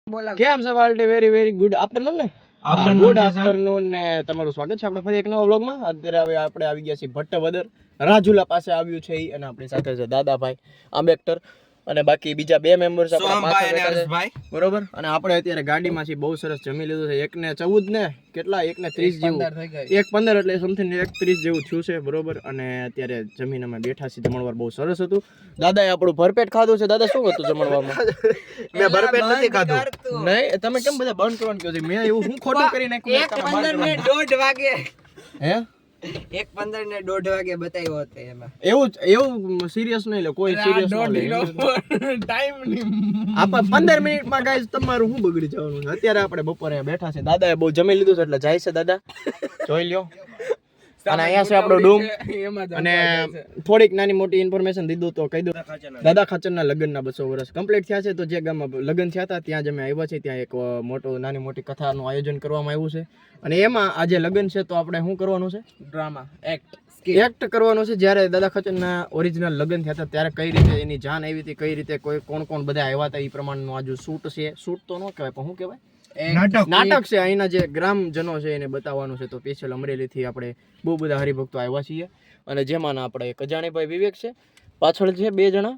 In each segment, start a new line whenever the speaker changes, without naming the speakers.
કેમ છે વાલટી? Very very good afternoon ને ગુડ આફ્ટરનૂન ને તમારું સ્વાગત છે આપણે ફરી એક નવા વ્લોગમાં. અત્યારે હવે આપણે આવી ગયા છીએ ભટ્ટવદર રાજુલા પાસે આવ્યું છે ઈ, અને આપણી સાથે છે દાદાભાઈ આંબેડકર અને બાકી બીજા બે મેમ્બર્સ આપણા પાછળ બેઠા છે, બરોબર. અને આપણે અત્યારે ગાડીમાં છીએ, બહુ સરસ જમી લીધું છે. 1:14 ને કેટલા 1:30 જેવું 1:15 એટલે સમથિંગ 1:30 જેવું થયું છે, બરોબર. અને અત્યારે જમીને અમે બેઠા છીએ. જમણવાર બહુ સરસ હતું. દાદાએ આપણું ભરપેટ ખાધું છે. દાદા શું હતું જમણવારમાં?
મેં ભરપેટ નથી ખાધું.
નહીં, તમે કેમ બધા બંધ કરવાનું કહો છો? મેં એવું હું ખોટું કરી નાખ્યું?
1:15 વાગે
હે
1:15 ને 1:30 વાગે બતાવ્યો હતો એમાં.
એવું સિરિયસ નહીં લે, કોઈ સિરિયસ ન લે. ટાઈમ નહીં. આપણે 15 મિનિટમાં ગાઈસ તમારું શું બગડી જવાનું છે? અત્યારે આપણે બપોરે બેઠા છે. દાદાએ બહુ જમી લીધું છે એટલે જાય છે દાદા, જોઈ લ્યો. અને અહીંયા છે આપણો ડૂમ. અને થોડીક નાની મોટી ઇન્ફોર્મેશન દીધું તો કહી દઉં. દાદા ખાચરના લગ્નના 200 વર્ષ કમ્પ્લીટ થયા છે. તો જે ગામમાં લગ્ન થયા હતા ત્યાં જ અમે આવ્યા છીએ. ત્યાં એક નાની મોટી કથાનું આયોજન કરવામાં આવ્યું છે. અને એમાં આજે લગ્ન છે તો આપણે શું કરવાનું છે? ડ્રામા એક્ટ કરવાનું છે. જ્યારે દાદા ખાચરના ઓરિજિનલ લગ્ન થયા હતા ત્યારે કઈ રીતે એની જાન આવી હતી, કઈ રીતે કોણ બધા આવ્યા હતા, એ પ્રમાણનું આજુ શૂટ છે. શૂટ તો ન કહેવાય પણ શું કહેવાય, નાટક છે. અહીંના જે ગ્રામજનો છે એને બતાવવાનું છે. તો સ્પેશિયલ અમરેલીથી આપણે બહુ બધા હરિભક્તો આવ્યા છીએ. અને જેમાં આપણે એક અજાણીભાઈ વિવેક છે, પાછળ છે 2 જણા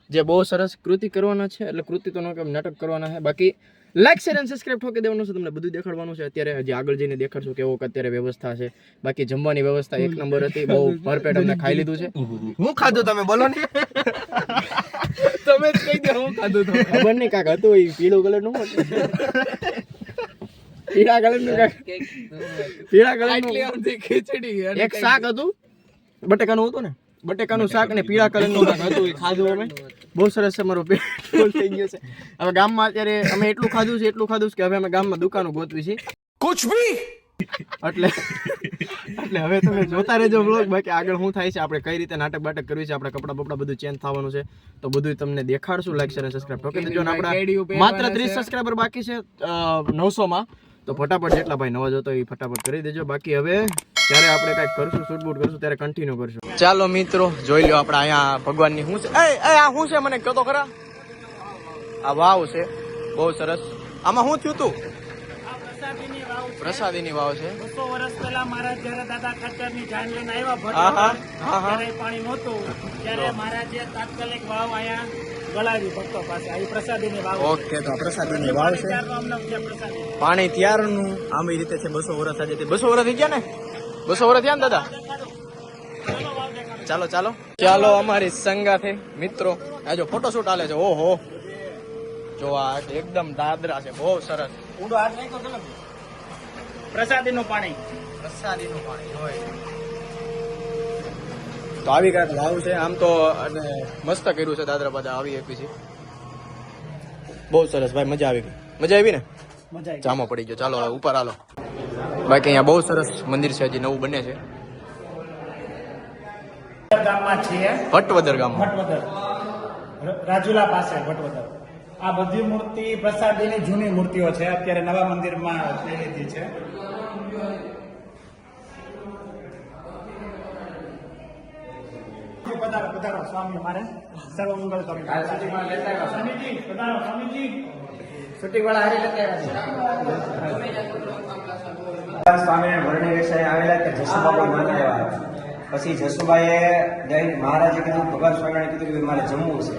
જે બહુ સરસ કૃતિ કરવાના છે. એટલે કૃતિ તો ન કેમ, નાટક કરવાના છે. બાકી લાઈક શેર અને સબસ્ક્રાઇબ ઠોકી દેવાનું છે. તમને બધું દેખાડવાનું છે. અત્યારે હજી આગળ જઈને દેખાડશું કેવો અત્યારે વ્યવસ્થા છે. બાકી જમવાની વ્યવસ્થા 1 નંબર હતી. બહુ ભરપેટ અમને ખાઈ લીધું છે.
હું ખાધું તમે બોલો ને.
તમે જ કહી દો હું ખાધું. તો ખબર નહીં કાક હતું એ પીળો કલરનું હતું. પીળા કલરનું ખીચડી, એક શાક હતું બટેકાનું હતું ને, બટેકાનું શાક ને પીળા કલરનું શાક હતું. એ ખાધું અમે. બહુ સરસ છે. મારો પેટ ફૂલ થઈ ગયો છે. હવે ગામમાં અત્યારે અમે એટલું ખાધું છે કે હવે અમે ગામમાં દુકાનો ગોતવી છે કુછ ભી. એટલે હવે તમે જોતા રહેજો વ્લોગ. બાકી આગળ શું થાય છે, આપણે કઈ રીતે નાટક બાટક કરવી છે, આપણે કપડા બપડા બધું ચેન્જ થવાનું છે. તો બધું તમને દેખાડશું. લાઈક શેર અને સબસ્ક્રાઇબ ઠોકી દેજો. આપણા માત્ર 30 સબસ્ક્રાઇબર બાકી છે 900 માં. તો ફટાફટ જેટલા ભાઈ નવા જોતો એ ફટાફટ કરી દેજો. બાકી હવે જ્યારે આપણે કઈક કરશું, શૂટ બૂટ કરશું ત્યારે કન્ટિન્યુ કરશું. ચાલો મિત્રો, જોઈ લો આપણે અહીંયા ભગવાનની શું છે. આ શું છે મને કહો તો ખરા. આ વાવ છે, બહુ સરસ. આમાં શું થયું તું? પ્રસાદીની વાવ છે.
200 વર્ષ પહેલા મહારાજ જયારે દાદા ખાચરની જાન લઈને આવ્યા ભટ્ટ, ત્યારે પાણી નહોતું. ત્યારે મહારાજે તાત્કાલિક વાવ અહીંયા ગળાવી ભક્તો પાસે. આ પ્રસાદીની વાવ.
ઓકે, તો પ્રસાદીની વાવ છે.
પ્રસાદી
પાણી ત્યારનું આમ રીતે છે. 200 વર્ષ આજે 200 વર્ષ થઈ ગયા ને? 200 વર્ષ થયા ને દાદા? ચાલો અમારી સંગાથે મિત્રો આ જો ફોટોશૂટ હાલે છે. ઓહો, જો આ એકદમ દાદરા છે, બહુ સરસ.
ઊંડો હાથ નાખો તમે. પ્રસાદીનું પાણી
હોય. તો આવી કાંઈક વાવ છે. આમ તો અને મસ્ત કર્યું છે દાદરા બધા આવી એક પછી. બહુ સરસ ભાઈ, મજા આવી ગઈ. મજા આવી ને? જામો પડી ગયો. ચાલો હવે ઉપર હાલો. બાકી અહીંયા બહુ સરસ મંદિર છે, હજી નવું બને છે.
ગામમાં છીએ,
ભટ્ટવદર ગામમાં,
રાજુલા પાસે ભટ્ટવદર. આ બધી મૂર્તિ પ્રસાદીની જૂની મૂર્તિઓ છે. અત્યારે નવા મંદિરમાં લઈ લીધી છે. પધારો સ્વામી, અમારે સર્વમંગલ સ્વામી. સ્વામીજી પધારો. સ્વામીજી શૂટિંગ વાળા હારી લેતા આવ્યા.
સ્વામી વરણી વેશાએ આવેલા કે જસુબાબા માની આવ્યા. પછી જસુબાએ દહીં, મહારાજે કીધું, ભગવાન સ્વામિનારાયણ કીધું કે મારે જમવું છે.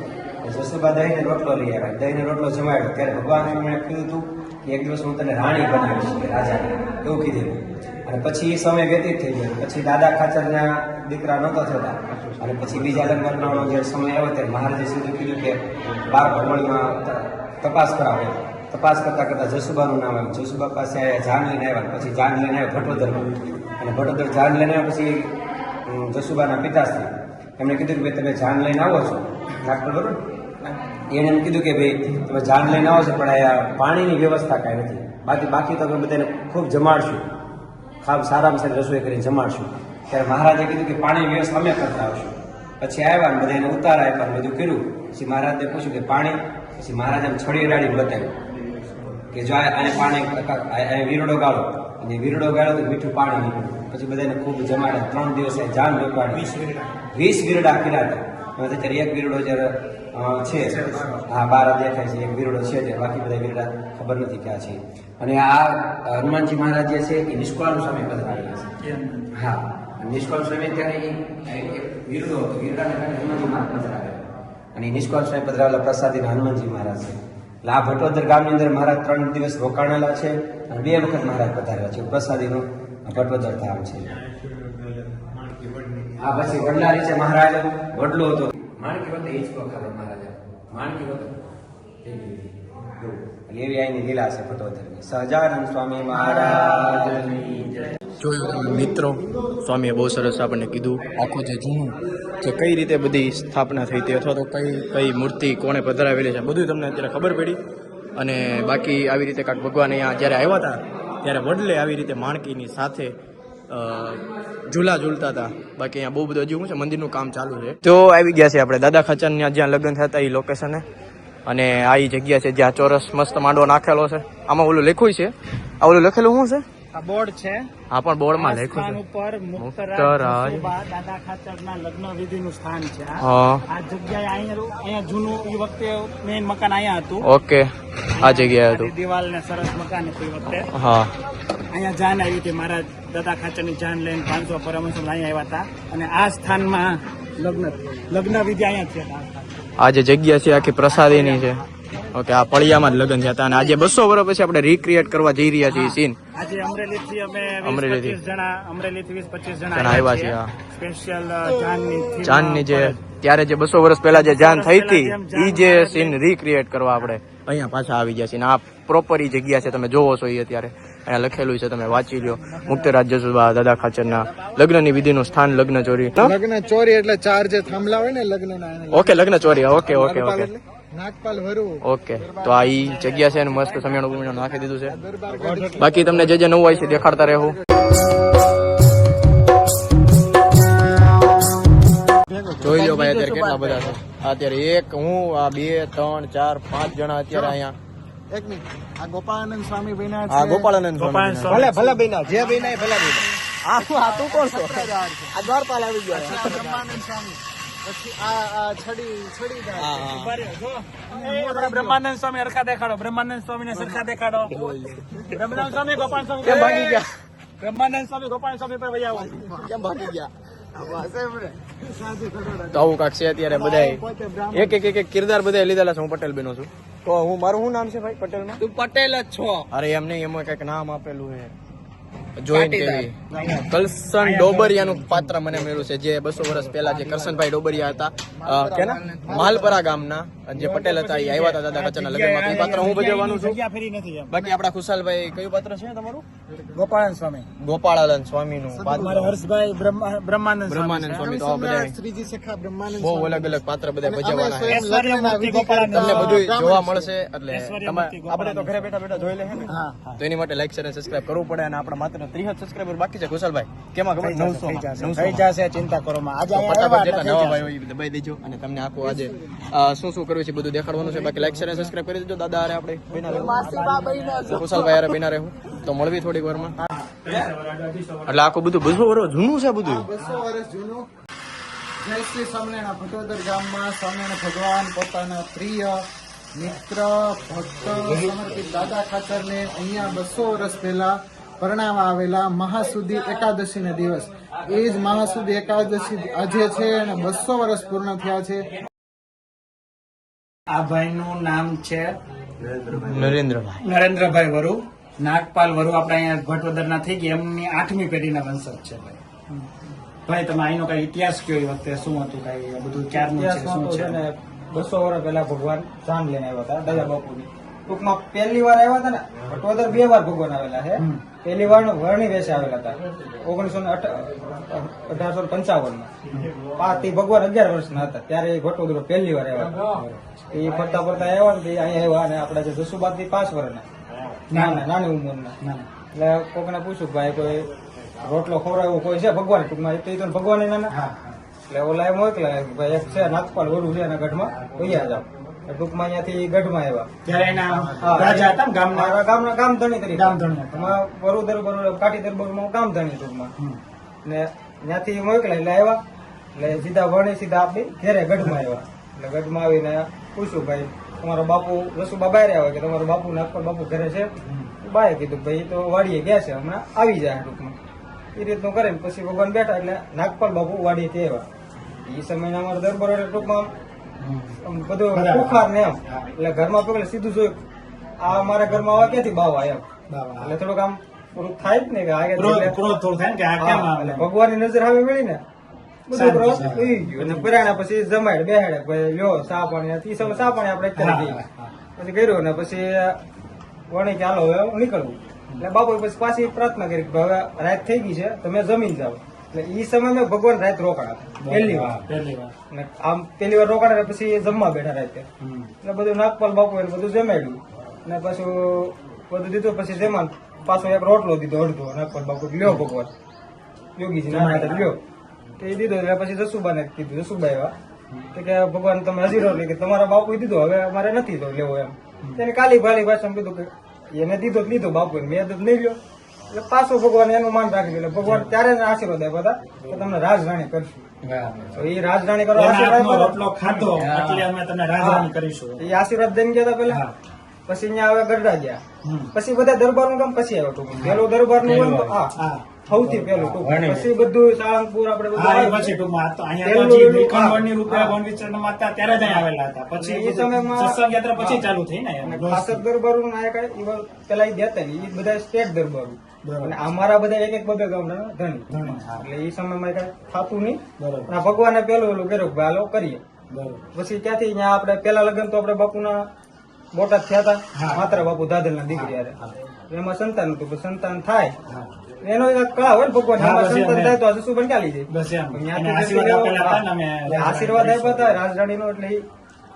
જસુબા દહીંને રોટલો લઈ આવ્યા. દહીંને રોટલો જમાડ્યો. ત્યારે ભગવાન સ્વામિનારાયણ કીધું હતું કે એક દિવસ હું તને રાણી બનાવીશ, રાજાને, એવું કીધેલું. અને પછી એ સમય વ્યતીત થઈ ગયો. પછી દાદા ખાચરના દીકરા નહોતો થતા. અને પછી બીજા લગ્નનો જ્યારે સમય આવ્યો ત્યારે મહારાજે સીધું કીધું કે 12 ભગવાનમાં તપાસ કરાવે. તપાસ કરતા જસુબાનું નામ આવ્યું. જસુબા પાસે જાન લઈને આવ્યા. પછી જાન લઈને આવ્યા ભટ્ટવદરમાં. અને ભટ્ટવદર જાન લઈને આવ્યા પછી જસુબાના પિતાશ્રી એમણે કીધું કે ભાઈ તમે જાન લઈને આવો છો, ડાક્ટર બરોબર. એને એમ કીધું કે ભાઈ તમે જાન લઈને આવો છો પણ અહીંયા પાણીની વ્યવસ્થા કાંઈ નથી. બાકી તો અમે બધાને ખૂબ જમાડશું, સારામાં સારી રસોઈ કરીને જમાડશું. ત્યારે મહારાજે કીધું કે પાણીની વ્યવસ્થા અમે કરતા આવશું. પછી આવ્યા ને બધા એને ઉતાર આપ્યા, બધું કર્યું. પછી મહારાજને પૂછ્યું કે પાણી. પછી મહારાજ એમ છડી અડાડીને બતાવ્યું કે જો આને પાણી વીરડો ગાળો. અને વીરડો ગાળો તો મીઠું પાણી નીકળ્યું. પછી બધાને ખૂબ જમાડે. 3 દિવસ જાન રોકવાડી. 20 વીરડા કર્યા હતા. એમાંથી અત્યારે એક વીરડો જ્યારે છે, હા 12 દેખાય છે, એક વીરડો છે તે, બાકી બધા વીરડા ખબર નથી ક્યાં છે. અને આ હનુમાનજી મહારાજ જે છે એ નિષ્કાળ સ્વામી પધરાવેલા છે. હા, નિષ્કાળ સ્વામી ત્યારે એક વીરડો હતો, વીરડાને કારણે હનુમાનજી મહારાજ પધરાવેલા, અને નિષ્કાળ સ્વામી પધરાવેલા પ્રસાદીના હનુમાનજી મહારાજ છે. એટલે આ ભટોદર ગામની અંદર મહારાજ 3 દિવસ રોકાણેલા છે અને 2 વખત મહારાજ પધારેલા છે. પ્રસાદીનું ભટોદર ધામ છે. આ પછી વડલા રીતે મહારાજ વડલો હતો, માણકી વખતે એ જ વખત મહારાજ માણકી વખત એવી આઈની લીલા છે ભટોદરની. સહજાનંદ સ્વામી મહારાજની જય.
જોયું તમે મિત્રો, સ્વામીએ બહુ સરસ આપણને કીધું આખું જે જૂનું જે કઈ રીતે બધી સ્થાપના થઈ હતી, અથવા તો કઈ મૂર્તિ કોણે પધરાવેલી છે, બધું તમને અત્યારે ખબર પડી. અને બાકી આવી રીતે કાંઈક ભગવાન અહીંયા જ્યારે આવ્યા હતા ત્યારે વડલે આવી રીતે માણકીની સાથે ઝૂલા ઝૂલતા હતા. બાકી અહીંયા બહુ બધું હજી શું છે, મંદિરનું કામ ચાલુ છે. તો આવી ગયા છે આપણે દાદા ખાચરના જ્યાં લગ્ન થતા એ લોકેશને. અને આ એ જગ્યા છે જ્યાં ચોરસ મસ્ત માંડવો નાખેલો છે. આમાં ઓલું લખ્યું છે, આ ઓલું લખેલું શું છે?
આ બોર્ડ છે.
હા, પણ બોર્ડમાં
આ
લખ્યું
સ્થાન
છે
ઉપર મુક્તરાજ
મુક્તરાજ.
જસુબા દાદા ખાચરના લગ્ન વિધિનું સ્થાન છે.
હા,
આ જગ્યાએ અહીંયા જૂનું એ વખતે મેઇન મકાન અહીંયા હતું.
ઓકે, આ જગ્યાએ હતું.
દિવાલ ને સરસ મકાન હતું એ વખતે.
હા,
અહીંયા જાન આવી હતી, મહારાજ દાદા ખાચરની જાન લઈને 500 પરમહંસો અહીંયા આવ્યા હતા. અને આ સ્થાનમાં લગ્ન વિધિ અહીંયા છે.
આ જે જગ્યા છે આખી પ્રસાદીની છે. ઓકે, આ પળિયામાં જ લગ્ન થયા હતા. અને આજે 200 વર્ષ પછી આપણે રીક્રિએટ કરવા જઈ રહ્યા છીએ સીન.
આજે અમરેલીથી અમે
અમરેલીથી
20-25 જણા
આવ્યા છે.
સ્પેશિયલ
ચાંદની જે ત્યારે જે 200 વર્ષ પહેલા જે જાન થઈ હતી એ જે સીન રીક્રિએટ કરવા આપણે અહીંયા પાછા આવી ગયા છીએ. આ પ્રોપર ઈ જગ્યા છે, તમે જોવો છો એ અત્યારે અહીંયા લખેલું છે, તમે વાંચી લો. મુક્તરાજ જસુબા દાદા ખાચરના લગ્નની વિધિનું સ્થાન લગ્ન ચોરી.
લગ્ન ચોરી એટલે 4 જે થાંભલા હોય ને લગ્નના,
ઓકે, લગ્ન ચોરી. ઓકે ઓકે ઓકે
નાગપાલ વરુ
ઓકે. તો આ ઈ જગ્યા છે અને મસ્ત સમિયાણું બમિયાણું નાખી દીધું છે. બાકી તમને જે નવું હોય છે દેખાડતા રહેવું. જોઈ લો ભાઈ અત્યારે કેટલા બધા છે. અત્યારે એક હું, આ 2 3 4 5 જણા અત્યારે અહીંયા.
એક મિનિટ, આ ગોપાળાનંદ સ્વામી બન્યા
આ ગોપાળાનંદ
ગોપાલ
સ્વામી.
ભલે ભલે બન્યા, જે બન્યા ભલે બન્યા.
આ તું કોણ છો? આ દ્વારપાલ આવી ગયા.
બ્રહ્માનંદ સ્વામી, પછી આ છડી
હા, હા.
આપણા બ્રહ્માનંદ સ્વામી સરખા દેખાડો. બ્રહ્માનંદ સ્વામી ને સરખા દેખાડો. બ્રહ્માનંદ સ્વામી ગોપાલ સ્વામી
કેમ ભાગી ગયા?
બ્રહ્માનંદ સ્વામી ગોપાલ સ્વામી પર વહી આવો.
કેમ ભાગી ગયા? તો આવું કાંક છે અત્યારે બધા એક કિરદાર બધા લીધેલા છે. હું પટેલ બનો છું. તો હું મારું શું નામ છે ભાઈ પટેલમાં?
તું પટેલ જ છો.
અરે એમ નહીં, એમાં કઈક નામ આપેલું છે. જોઈન કેવી કલસન ડોબરિયાનું પાત્ર મને મળ્યું છે, જે 200 વર્ષ પહેલા જે કરશનભાઈ ડોબરિયા હતા કેના માલપરા ગામના જે પટેલ હતા, એ આવ્યા હતા દાદા ખાચરના લગ્નમાં. એ પાત્ર હું ભજવવાનું છું.
જગ્યા ફરી નથી એમ.
બાકી આપણા ખુશાલભાઈ કયું પાત્ર છે તમારું?
ગોપાળાનંદ સ્વામી.
ગોપાળાનંદ સ્વામીનું
મારે
પાત્ર.
હર્ષભાઈ બ્રહ્માનંદ
બ્રહ્માનંદ સ્વામી. તો આ બધા
શ્રીજી સખા બ્રહ્માનંદ
બહુ અલગ અલગ પાત્ર બધા ભજવવાના છે.
ઐશ્વર્યમૂર્તિ ગોપાળાનંદ.
તમને બધું જોવા મળશે. એટલે
ઐશ્વર્યમૂર્તિ
આપણે તો ઘરે બેઠા બેઠા જોઈ લે છે ને.
હા,
તો એની માટે લાઈક શેર અને સબસ્ક્રાઇબ કરવું પડે. અને આપણા માત્ર 30 સબસ્ક્રાઇબર બાકી છે. કુશલભાઈ કેમાં ખબર? 900
થઈ જશે, ચિંતા કરો માં. આજે
ફટાફટ જેટલા નવા ભાઈ હોય એ દબાઈ દેજો. અને તમને આખું આજે શું શું કરવું છે બધું દેખાડવાનું છે. બાકી લાઈક શેર અને સબસ્ક્રાઇબ કરી દેજો. દાદા હારે આપણે બિના રહેવું, કુશલભાઈ હારે બિના રહેવું. તો મળવી થોડીક વારમાં. એટલે આખું બધું 200 વર્ષ જૂનું છે બધું.
200 વર્ષ જૂનું. જય શ્રી સ્વામિનારાયણ. ભટોદર ગામમાં સ્વામિનારાયણ ભગવાન પોતાના પ્રિય મિત્ર ભક્ત સમર્પિત દાદા ખાચરને અહીંયા 200 વર્ષ પહેલા પરણાવવા આવેલા મહાસુદી એકાદશીના દિવસ. એ જ મહાસુદી એકાદશી આજે છે અને 200 વર્ષ પૂર્ણ થયા છે.
આ ભાઈનું નામ છે
નરેન્દ્રભાઈ.
નરેન્દ્રભાઈ વરુ, નાગપાલ વરુ. આપણે અહીંયા ભટોદરના થઈ ગયા, એમની 8મી પેઢીના વંશજ છે ભાઈ. ભાઈ તમે અહીંનો કઈ ઇતિહાસ કયો, એ વખતે શું હતું, કઈ બધું ક્યારનું છે, શું છે?
200 વર્ષ પહેલા ભગવાન જાન લઈને આવ્યા હતા દાદા બાપુની. ટૂંકમાં પહેલી વાર આવ્યા હતા ને ભટોદર 2 વાર ભગવાન આવેલા છે. પહેલી વાર વર્ણી વેશે આવેલા હતા 1855 માં. તે ભગવાન 11 વર્ષના હતા ત્યારે એ ભટોદર પહેલી વાર આવ્યા હતા. એ ફરતા ફરતા આવ્યા ને અહીંયા આવ્યા અને આપડા જે જસુબાથી 5 વર્ષના નાની ઉંમરના. એટલે કોકને પૂછ્યું ભાઈ કોઈ રોટલો ખવડાવ્યો કોઈ છે ભગવાન? ટૂંકમાં એ તો ભગવાન નાના. એટલે ઓલા એમ મોકલા ભાઈ એક છે નાગપાલ વરુ છે એના ગઢમાં વૈયા જાવ. ટૂંકમાં અહીંયાથી ગઢમાં આવ્યા.
ત્યારે એના રાજા હતા ને ગામના.
ગામના ગામધણી તરીકે.
ગામધણી.
એમાં વરુદર કાઠી દરબારમાં ગામધણી ટૂંકમાં. ને ત્યાંથી મોકલા એટલે આવ્યા. એટલે સીધા વણી સીધા આપણી ઘેરે ગઢમાં આવ્યા. એટલે ગઢમાં આવીને પૂછ્યું, ભાઈ તમારો બાપુ રસુબા બહાર આવ્યા કે તમારો બાપુ નાગપર બાપુ ઘરે છે? બાએ કીધું ભાઈ એ તો વાડીએ ગયા છે, હમણાં આવી જાય ટૂંકમાં. એ રીતનું કરે ને પછી ભગવાન બેઠા એટલે નાગપાલ બાપુ વાડીએથી આવ્યા. એ સમયના અમારા દરબાર એટલે ટૂંકમાં આમ બધું ખુખાર ને એમ. એટલે ઘરમાં પેલા સીધું જોયું, આ અમારા ઘરમાં આવા ક્યાંથી બાવા એમ. એટલે થોડુંક આમ થોડુંક થાય જ ને કે આગળ
ક્રોધ થોડું થાય ને કે આ કેમ
હા,
આમ?
એટલે ભગવાનની નજર આવે મળી ને બધું ક્રોધ ઉઈ ગયું. અને પરાણા પછી જમાડ બેહાડે, ભાઈ લ્યો ચા પાણી. એ સમય ચા પાણી આપણે અત્યારે દઈએ. પછી કર્યું ને પછી વણી કે હાલો હવે નીકળવું. એટલે બાપુ પછી પાછી પ્રાર્થના કરી કે હવે રાત થઈ ગઈ છે, તમે જમીન જાઓ. એટલે એ સમય મેં ભગવાન રાત રોકાણા પહેલી વાર.
પહેલી વાર.
અને આમ પહેલી વાર રોકાણા પછી જમવા બેઠા રાતે. એટલે બધું નાગપાલ બાપુ એને બધું જમાડ્યું અને પાછું બધું દીધું. પછી જમાન પાછો એક રોટલો દીધો અડધો. નાગપાલ બાપુ લ્યો ભગવાન યોગીજી ના લ્યો. તો એ દીધો. એટલે પછી જસુબાને કીધું, જસુબા એવા કે ભગવાન તમે હજી રોટલી કે તમારા બાપુ દીધો, હવે અમારે નથી તો લેવો એમ. તેને કાલી ભાલી ભાષામાં કીધું કે એને દીધો જ લીધો બાપુ, મેં તો નહીં લ્યો. એટલે પાછો ભગવાન એનું માન રાખી. એટલે ભગવાન ત્યારે જ આશીર્વાદ આપ્યા હતા કે તમને રાજરાણી કરશું. તો એ રાજરાણી કરવા
એના
આશીર્વાદ
હાથનો
આપ્યા
રોટલો ખાધો એટલે અમે તમને રાજરાણી કરીશું.
હતા. એ આશીર્વાદ દઈને ગયા હતા પેલા. પછી અહીંયા આવે ગરડા ગયા. પછી બધા દરબારનું કામ પછી આવ્યો ટૂંક. પેલું દરબારનું હોય ને તો આ
હા.
સૌથી પેલું ટૂંક. પછી બધું સાળંગપુર આપણે બધું
હા, એ
આવ્યું.
પછી ટૂંકમાં આ તો અહીંયા
પેલું
તો હજી
પેલું,
નીલકંઠવળની
હા.
રૂપિયા વન વિચરણમાં હતા ત્યારે જ અહીં આવેલા હતા. પછી
એ સમયમાં
સત્સંગ યાત્રા પછી ચાલુ થઈ ને
અને
એમ.
ખાસક દરબારો નાયક પેલા એ દેતા ને એ બધા સ્ટેટ દરબારો.
બરાબર.
અને અમારા બધા એક એક બબે ગામના ધણી.
ધણી, હા.
એટલે એ સમયમાં કઈ થતું નહીં.
બરોબર.
અને ભગવાને પેલું ઓલું કર્યું કે ભાઈ હાલો કરીએ.
બરોબર.
પછી ત્યાંથી અહીંયા આપણે પેલા લગ્ન તો આપણે બાપુના બોટાદ થયા હતા.
હા.
માત્ર બાપુ દાદરના દીકરી હારે. એમાં સંતાન હતું. પછી સંતાન થાય
હા.
એનો એક કળા હોય ને ભગવાન.
હા,
એમાં
બસ
સંતાન
એમ.
થાય તો હજુ શું ચાલી જાય.
બસ એમ.
પણ
એને
ત્યાંથી
આશીર્વાદ
પછી
આપેલા હતા ને અમે
એટલે આશીર્વાદ આપ્યા હતા રાજરાણીનો. એટલે ઈ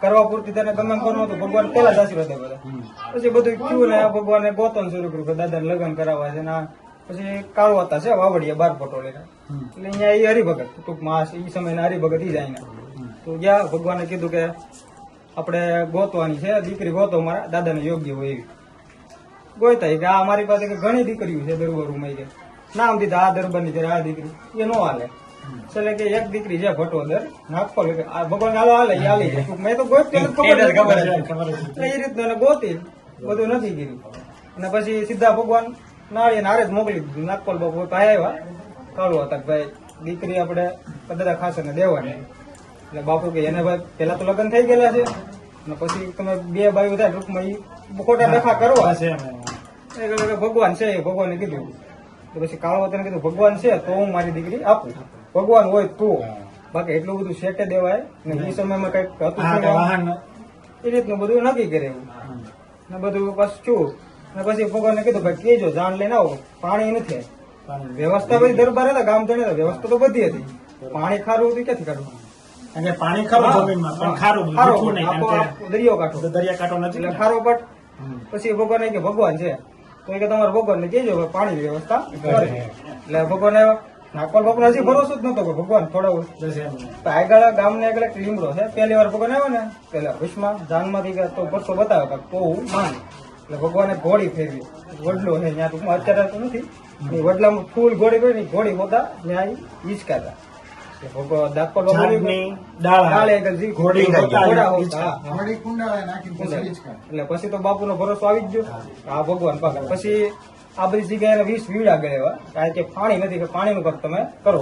કરવા પૂરતી તેને ગમે એમ કરવું હતું. ભગવાન પેલા જ આશીર્વાદ આપ્યા હતા. પછી બધું થયું ને ભગવાને ગોતવાનું શરૂ કર્યું કે દાદાને લગ્ન કરાવવા છે ને આ. પછી કાળો હતા છે વાવડિયા બાર પટોળીના. એટલે અહીંયા એ હરિભગત ટૂંકમાં એ સમયના હરિભગત ઈ જાય ને. તો ગયા ભગવાને કીધું કે આપણે ગોતવાની છે દીકરી, ગોતો મારા દાદાને યોગ્ય હોય એવી. ગોતા કે આ મારી પાસે કે ઘણી દીકરીઓ છે દરબારમાં. કે નામ દીધા આ દરબારની છે આ દીકરી એ નો હાલે. એટલે કે એક દીકરી છે ભટોદર નાગપાલ. આ ભગવાન હાલો હાલે એ હાલી જાય. મેં તો ગોતતી નથી, ખબર નથી.
ખબર છે.
એટલે એ રીતનું એને ગોતી બધું નથી કર્યું. અને પછી સીધા ભગવાન નાળી હારે જ મોકલી દીધું. નાગપાલ બાપુ પાસે આવ્યા કાળું હતા કે ભાઈ દીકરી આપણે બધા ખાસ ને દેવાની. એટલે બાપુ કે એને ભાઈ પેલા તો લગ્ન થઈ ગયેલા છે ને પછી તમે બે બાયું થાય ટૂંકમાં ઈ ખોટા ડખા કરવા
બસ એમ.
એટલે ભગવાન છે એ ભગવાને કીધું. તો પછી કાળો તેને કીધું ભગવાન છે તો હું મારી દીકરી આપું. ભગવાન હોય તો. બાકી એટલું બધું શેટે દેવાય ને એ સમયમાં કઈક હતું
હા,
નહીં.
કે વાહન
એ રીતનું બધું નક્કી કરે એવું ને બધું પાછું છું. ને પછી ભગવાને કીધું ભાઈ કેજો જાણ લઈને આવો. પાણી નથી. વ્યવસ્થા બધી દરબાર હતા ગામ ધણી વ્યવસ્થા તો બધી હતી. પાણી ખારું હતું ક્યાંથી કાઢવું?
કારણ કે પાણી ખરું જમીનમાં પણ ખારું મીઠું નહીં.
આખો
કારણ કે
આ દરિયો કાંઠો.
દરિયાકાંઠો નથી
એટલે
ને.
ખારો પટ. પછી ભગવાન કે ભગવાન છે તો એ કે તમારે ભગવાન ને કહેજો પાણી વ્યવસ્થા કરે. એટલે ભગવાન નાગપાલ બાપુ હજી ભરોસો જ નતો કે ભગવાન થોડો
બસ એમ.
આગળ ગામને આગળ એક લીમડો છે. પહેલી વાર ભગવાન આવ્યો ને પેલા વિશ્વમાં જાનમાંથી કે તો પરસો બતાવ્યો કે તો હું માન. એટલે ભગવાને ઘોડી ફેરવી વડલો છે ત્યાં ટૂંકમાં અત્યારે તો નથી. એ વડલામાં ફૂલ ઘોડી કરી ઘોડી હોતા ત્યાં હિંચકાતા. ભગવાન નાગપાલ બાપુ
ઝાડની ડાળ
ડાળે આગળ જી
ઘોડી હોતા
ઘોડા
હિંચકા.
હોતા.
વળી કુંડાળા નાખી પછી હિંચકા.
એટલે પછી તો બાપુનો ભરોસો આવી જ ગયો આ ભગવાન પાસે. પછી આ બધી જગ્યાએ 20 વીડા ગયેલા કારણ કે પાણી નથી કે પાણીનું કામ તમે કરો.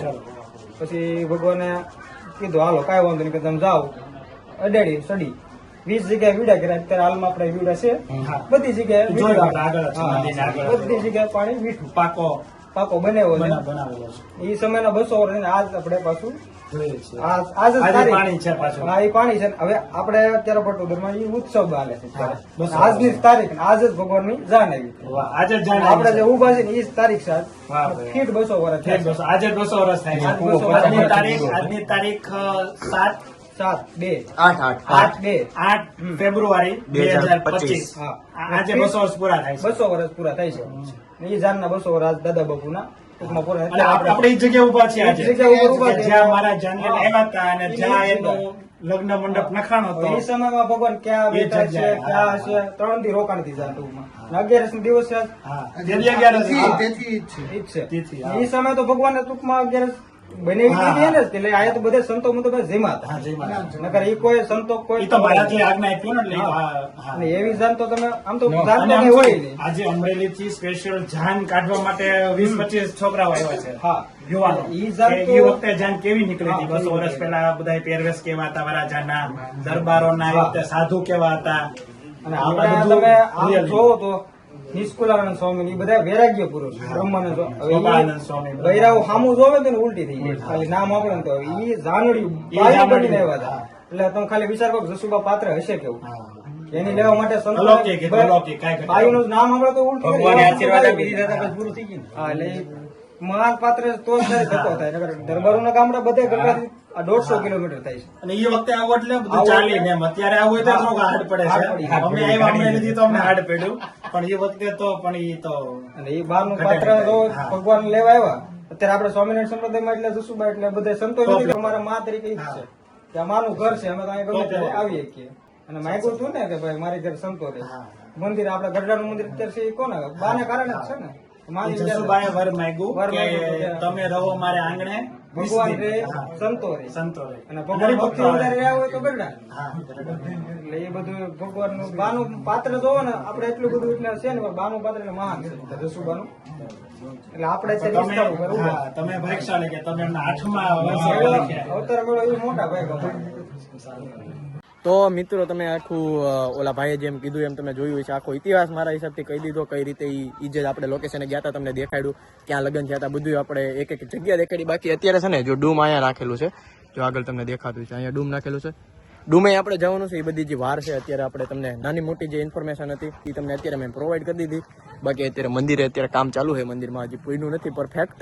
પછી ભગવાને કીધું હાલો કાંઈ વાંધો નહીં કે તમે જાઓ અડેડી સડી 20 જગ્યાએ વીડા કર્યા. અત્યારે હાલમાં આપણે વીડા છે
હા.
બધી જગ્યાએ
જોયું
વીડા.
આપણે આગળ જ
હા,
મંદિરની આગળ.
બધી જગ્યાએ પાણી મીઠું પાકો બનાવ્યો છે.
બનાવેલો છે.
એ સમયના 200 વર્ષ આજ આપણે પાછું
જોઈએ છીએ.
આજ જ
આજે
તારીખ.
પાણી છે પાછું.
હા એ પાણી છે ને. હવે આપણે અત્યારે પટોદરમાં એ ઉત્સવ હાલે છે
હા, બસ.
આજની જ તારીખ ને આજ જ ભગવાનની જાન આવી.
વાહ, આજે જ જાણે
આપણે જે ઉભા છે ને એ જ તારીખ છે આજ.
વાહ, ભાઈ.
ફીટ 200 વર્ષ
ઠીક,
થયા
બસ. આજે 200 વર્ષ થાય છે.
આજ 200 વર્ષ.
આજની તારીખ 7
7 2
8
2
8 ફેબ્રુઆરી 2025.
હા
આજે 200 વર્ષ પૂરા થાય છે.
200 વર્ષ પૂરા થાય છે. એ જાનના 200 વર્ષ આજ દાદા બાપુના ટૂંકમાં પૂરા.
અને આપણે એ જગ્યાએ ઉભા છીએ આજે.
એ જગ્યાએ ઉપર ઊભા છે.
જ્યાં મારા જાનને આવ્યા હતા અને
એ
જ્યાં
જ
એનું લગ્ન મંડપ નખાણો હતો.
એ સમયમાં ભગવાન ક્યાં
એ
બેઠા છે
જગ્યાએ,
ક્યાં
હા.
છે 3 દી રોકાણ થી જાન ટૂંકમાં. 11 નો દિવસ છે
હા, તેથી 11
તેથી
હા.
તેથી જ છે.
ઈ જ છે.
તિથિ, હા.
એ સમય તો ભગવાને ટૂંકમાં 11 બનેવી દીધી એને જ એટલે આયા તો બધા સંતો મુતો બધા જેમાં હતા.
હા, જય માતા.
નકર ઈ કોઈ સંતો કોઈ
ઈ તો મહારાજે આજ્ઞા આપી ને એટલે ઈ તો હા.
અને એવી જાન તો તમે આમ તો જાન
અને
તો
આમ
કઈ હોય
શું,
નહીં.
આજે અમરેલી થી સ્પેશિયલ જાન કાઢવા માટે 20-25 છોકરાઓ આવ્યા છે.
હા
યુવાનો.
ઈ જાન
કે
તો-
ઈ વખતે જાન કેવી નીકળી હતી 200 વર્ષ પહેલા બધા પહેરવેશ કેવા હતા વરાજાના, દરબારોના, એ વખતે સાધુ કેવા હતા.
અને
આ
આપણે
બધું
તમે આમ
real
જોવો તો નિષ્કુળાનંદ સ્વામી એ બધા વૈરાગ્ય પુરુષ બ્રહ્માનંદ
સ્વભાવાનંદ સ્વામી.
બૈરાઓ સામું જોવે તો ને ઉલટી થઈ જાય ખાલી નામ આપણે તો ઈ જાનડી બાયું બનીને આવ્યા હતા. એટલે તમે ખાલી વિચાર કરો કે જસુબા પાત્ર હશે કેવું.
હા.
એની લેવા માટે સંતો
અલૌકિક, એ તો અલૌકિક, કાંઈ ઘટના.
બાયુનું નામ આપણે તો ઉલટી
ભગવાને આશીર્વાદ આપી
દીધા
દીધા હતા, પૂરું થઈ ગયું.
હા એટલે ઈ મહાન પાત્ર તો જ ત્યારે ધક્કો થાય નકર દરબારોના ગામડા બધે ગઢડાથી 150 કિલોમીટર થાય છે.
અને એ વખતે આવું એટલે બધું ચાલી એમ. અત્યારે આવું હોય તો થોડુંક હાર્ડ પડે
હાર્ડ પડી,
છે.
હાર્ડ
અમે
પડી.
આવ્યા અમરેલીથી તો અમને હાર્ડ પડ્યું, પણ એ વખતે તો પણ ઈ તો
અને એ બહારનું પાત્ર જો
હા.
ભગવાન લેવા આવ્યા અત્યારે આપણે સ્વામિનારાયણ સંપ્રદાયમાં એટલે જસુબા એટલે બધા સંતો નથી કે અમારા માં તરીકે ઈ જ છે કે આ માનું ઘર છે અમે તો અહીંયા ગમે ત્યારે આવીએ છીએ અને માગ્યું હતું ને કે ભાઈ મારી ઘરે સંતો રહે મંદિર આપણે ગઢડાનું મંદિર અત્યારે છે એ કોને બાને કારણે જ છે ને માની ગયા
જસુબાએ વર માંગ્યું
વર
કે
માંગ્યું કે
તમે રહો મારે આંગણે
ભગવાન
20
રે
દિન. હા.
સંતો રે
સંતો રે.
અને ભગવાન ભક્તિ વધારે રહ્યા હોય તો ગઢડા
હા.
એટલે એ બધું ભગવાનનું બાનું પાત્ર જોવો ને આપણે એટલું બધું એટલે છે ને પણ બાનું પાત્ર એટલે મહાન છે જસુબાનું એટલે આપણે છે
તમે
વિસ્તારવું કરવું
હા, તમે ભાગ્યશાળી કે તમે એમના 8મા વર્ષે લખ્યા.
અવતાર મેળો એ મોટા ભાઈ ભગવાન.
તો મિત્રો તમે આખું ઓલા ભાઈએ જેમ કીધું એમ તમે જોયું છે આખો ઇતિહાસ મારા હિસાબથી કહી દીધો કઈ રીતે ઈ જે આપણે લોકેશને ગયા હતા તમને દેખાડ્યું ક્યાં લગ્ન થયા હતા બધું આપણે એક એક જગ્યા દેખાડી. બાકી અત્યારે છે ને જો ડૂમ અહીંયા રાખેલું છે જો આગળ તમને દેખાતું છે અહીંયા ડૂમ નાખેલું છે. ડૂમે આપણે જવાનું છે એ બધી જે વાર છે અત્યારે આપણે તમને નાની મોટી જે ઇન્ફોર્મેશન હતી એ તમને અત્યારે મેં પ્રોવાઈડ કરી દીધી. બાકી અત્યારે મંદિરે અત્યારે કામ ચાલુ છે મંદિરમાં હજી પૂર્યું નથી પરફેક્ટ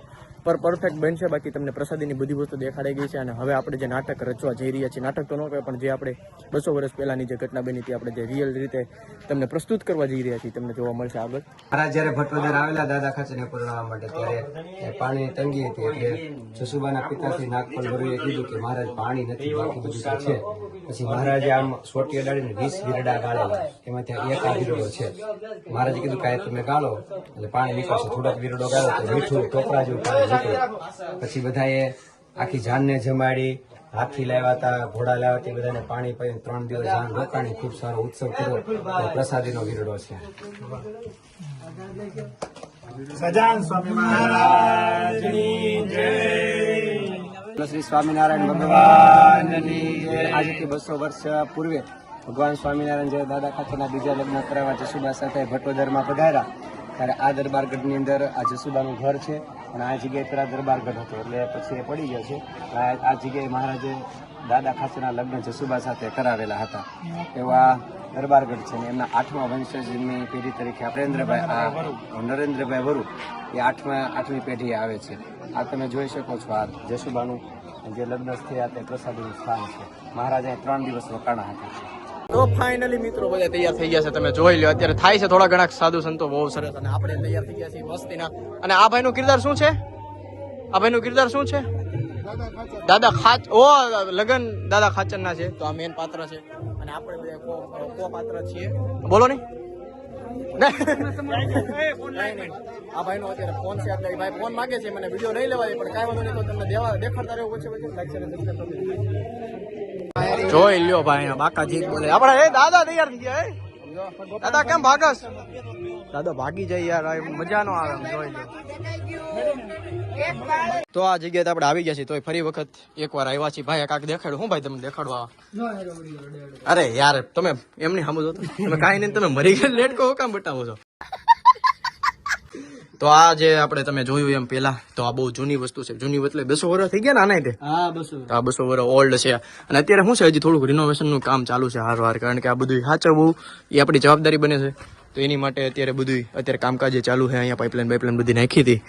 બનશે. બાકી તમને પ્રસાદીની બધી વસ્તુ દેખાડી ગઈ છે અને હવે આપણે જે નાટક રચવા જઈ રહ્યા છીએ નાટક તો ન કહેવાય પણ જે આપણે 200 વર્ષ પહેલાની જે ઘટના બની હતી આપણે જે રિયલ રીતે તમને પ્રસ્તુત કરવા જઈ રહ્યા છીએ તમને જોવા મળશે આગળ.
મહારાજ જયારે ભટવદર આવેલા દાદા ખાચરને પરણાવવા માટે ત્યારે પાણીની તંગી હતી એટલે જસુબાના પિતાશ્રી નાગપલ વરુએ કીધું કે મહારાજ પાણી નથી બાકી બધું તો છે. પછી મહારાજે આમ સોટી અડાડીને 20 વીરડા ગાળેલા એમાં ત્યાં એક આ વીરડો છે. મહારાજે કીધું કે આ તમે ગાળો એટલે પાણી નીકળશે. થોડોક વીરડો ગાળો તો મીઠું ટોપરા જેવું પાણી નીકળે. પછી બધાએ આખી જાનને જમાડી હાથી લાવ્યા હતા ઘોડા લાવ્યા હતા એ બધાને પાણી પાઈને 3 દિવસ જાન રોકાણી ખૂબ સારો ઉત્સવ કર્યો. એ પ્રસાદીનો વીરડો છે.
સજાન સ્વામી મહારાજની જય.
શ્રી સ્વામિનારાયણ ભગવાનની આજથી 200 વર્ષ પૂર્વે ભગવાન સ્વામિનારાયણ જયારે દાદા ખાચરના બીજા લગ્ન કરાવવા જસુબા સાથે ભટોદરમાં પધાર્યા ત્યારે આ દરબારગઢની અંદર આ જસુબાનું ઘર છે અને આ જગ્યાએ પેલા દરબારગઢ હતો એટલે પછી એ પડી ગયો છે. આ જગ્યાએ મહારાજે દાદા ખાચરના લગ્ન જસુબા સાથે કરાવેલા હતા એવા દરબારગઢ છે અને એમના 8મા વંશજની પેઢી તરીકે નરેન્દ્રભાઈ વરુ એ 8મી પેઢી આવે છે. આ તમે જોઈ શકો છો આ જસુબાનું જે લગ્ન થયા તે પ્રસાદીનું સ્થાન છે. મહારાજા 3 દિવસ રોકાણા હતા.
તો ફાઇનલી મિત્રો બધા તૈયાર થઈ ગયા છે તમે જોઈ લો અત્યારે થાય છે થોડા ઘણા સાધુ સંતો બહુ સરસ અને આપણે તૈયાર થઈ ગયા છીએ મસ્તીના. અને આ ભાઈનું કિરદાર શું છે? આ ભાઈનું કિરદાર શું છે? દાદા ખાચ ઓ લગન દાદા ખાચરના છે તો આ મેન પાત્ર છે અને આપણે બધા કો પાત્ર છીએ. બોલો નહીં આ ભાઈ નો અત્યારે ફોન છે એટલે ભાઈ ફોન માંગે છે મને વિડીયો નહીં લેવા દે પણ કાંઈ વાંધો નહીં તો તમને દેખાડતા રહેવું પછી જોઈ લ્યો ભાઈ બાકા જીત બોલે આપણે એ દાદા તૈયાર થઈ ગયા દાદા કેમ ભાગસ? દાદા ભાગી જાય યાર મજા નો આવે જોઈ લો. તો આ જગ્યાએ આપણે આવી ગયા છીએ તો ફરી વખત એકવાર આવ્યા છીએ ભાઈ કાંક દેખાડ્યું હું ભાઈ તમને દેખાડવા? અરે યાર તમે એમની સામું જોતો તમે કાંઈ નહીં તમે મરી ગયા લેટ કહો કામ બતાવો છો. તો આ જે આપણે તમે જોયું એમ પેલા તો આ બહુ જૂની વસ્તુ છે. જૂની એટલે 200 વર્ષ થઈ ગયા ને આના આ 200 વર્ષ ઓલ્ડ છે અને અત્યારે શું છે હજી થોડુંક રિનોવેશન નું કામ ચાલુ છે હારવાર કારણ કે આ બધું સાચવવું એ આપણી જવાબદારી બને છે. તો એની માટે અત્યારે કામકાજ ચાલુ છે. અહીંયા પાઇપલાઇન બધી નાખી હતી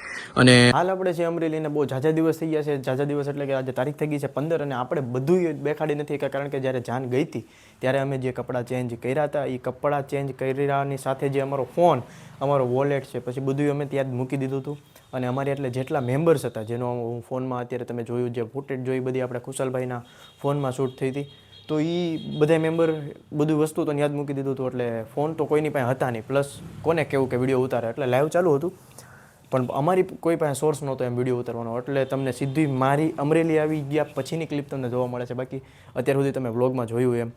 અને હાલ આપણે છે અમરેલીને બહુ ઝાઝા દિવસ થઈ ગયા છે. ઝાઝા દિવસ એટલે કે આજે તારીખ થઈ ગઈ છે 15 અને આપણે બધું બેખાડી નથી કારણ કે જ્યારે જાન ગઈ હતી ત્યારે અમે જે કપડાં ચેન્જ કર્યા હતા એ કપડાં ચેન્જ કર્યાની સાથે જે અમારો ફોન અમારો વોલેટ છે પછી બધું અમે ત્યાં જ મૂકી દીધું હતું અને અમારે એટલે જેટલા મેમ્બર્સ હતા જેનો હું ફોનમાં અત્યારે તમે જોયું જે ફૂટેજ જોઈ બધી આપણે ખુશાલભાઈના ફોનમાં શૂટ થઈ હતી તો એ બધા મેમ્બર બધું વસ્તુ તો યાદ મૂકી દીધું હતું એટલે ફોન તો કોઈની પાસે હતા નહીં પ્લસ કોને કેવું કે વિડીયો ઉતારે એટલે લાઈવ ચાલુ હતું પણ અમારી કોઈ પાસે સોર્સ નહોતો એમ વિડીયો ઉતારવાનો, એટલે તમને સીધી મારી અમરેલી આવી ગયા પછીની ક્લિપ તમને જોવા મળે છે. બાકી અત્યાર સુધી તમે વ્લોગમાં જોયું એમ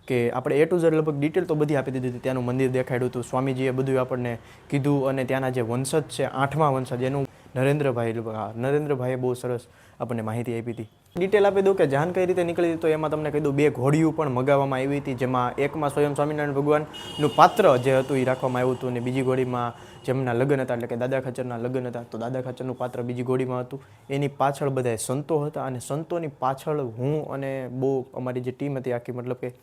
કે આપણે A to Z લગભગ ડિટેલ તો બધી આપી દીધી હતી. ત્યાંનું મંદિર દેખાડ્યું હતું, સ્વામીજીએ બધું આપણને કીધું, અને ત્યાંના જે વંશજ છે 8મા વંશજ એનું નરેન્દ્રભાઈએ બહુ સરસ આપણને માહિતી આપી હતી. ડિટેલ આપી દઉં કે જાન કઈ રીતે નીકળી તો એમાં તમને કહી દઉં 2 ઘોડીઓ પણ મગાવવામાં આવી હતી, જેમાં એકમાં સ્વયં સ્વામિનારાયણ ભગવાનનું પાત્ર જે હતું એ રાખવામાં આવ્યું હતું, અને બીજી ઘોડીમાં જેમના લગ્ન હતા એટલે કે દાદા ખાચરના લગ્ન હતા તો દાદા ખાચરનું પાત્ર બીજી ઘોડીમાં હતું. એની પાછળ બધા સંતો હતા, અને સંતોની પાછળ હું અને બહુ અમારી જે ટીમ હતી આખી, મતલબ કે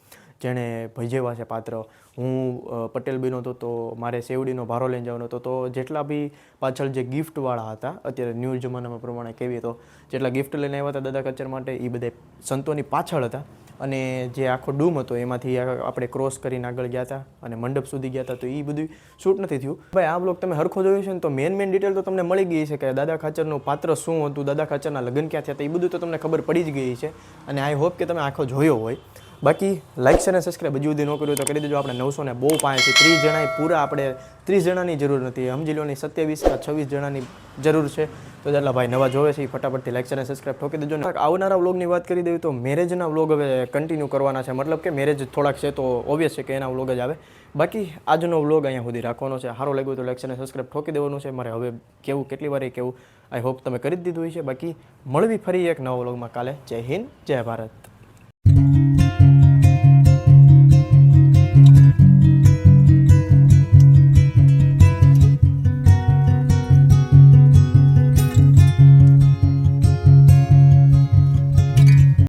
જેણે ભજવ્યા છે પાત્ર, હું પટેલ બન્યો હતો તો મારે સેવડીનો ભારો લઈને જવાનો હતો, તો જેટલા બી પાછળ જે ગિફ્ટવાળા હતા, અત્યારે ન્યૂ જમાનામાં પ્રમાણે કહેવીએ તો જેટલા ગિફ્ટ લઈને આવ્યા હતા દાદા ખાચર માટે એ બધા સંતોની પાછળ હતા. અને જે આખો ડૂમ હતો એમાંથી આપણે ક્રોસ કરીને આગળ ગયા હતા અને મંડપ સુધી ગયા હતા, તો એ બધું શૂટ નથી થયું. ભાઈ આ બ્લોગ તમે હરખો જોયો છે ને તો મેન ડિટેલ તો તમને મળી ગઈ છે કે દાદા ખાચરનું પાત્ર શું હતું, દાદા ખાચરના લગ્ન ક્યાં થયા હતા, એ બધું તો તમને ખબર પડી જ ગઈ છે, અને આઈ હોપ કે તમે આખો જોયો હોય. બાકી લાઇક અને સબસ્ક્રાઈબ હજુ સુધી ન કર્યું તો કરી દેજો. આપણે 900 ને બહુ પાસે છે, 30 જણાએ પૂરા, આપણે 30 જણાની જરૂર નથી, સમજી લો ને 27 કે 26 જણાની જરૂર છે. તો જેટલા ભાઈ નવા જોવે છે એ ફટાફટથી લાઇક અને સબસ્ક્રાઈબ ઠોકી દેજો. આવનારા વ્લોગની વાત કરી દઈએ તો મેરેજના વ્લોગ હવે કન્ટિન્યુ કરવાના છે, મતલબ કે મેરેજ થોડાક છે તો ઓબ્વિયસ છે કે એના વ્લોગ જ આવે. બાકી આજનો વ્લોગ અહીંયા સુધી રાખવાનો છે. સારો લાગ્યો તો લાઇક અને સબસ્ક્રાઈબ ઠોકી દેવાનું છે. મારે હવે કેવું કેટલી વાર કેવું, આઈ હોપ તમે કરી જ દીધું હોય છે. બાકી મળવી ફરી એક નવા વ્લોગમાં કાલે. જય હિન્દ, જય ભારત.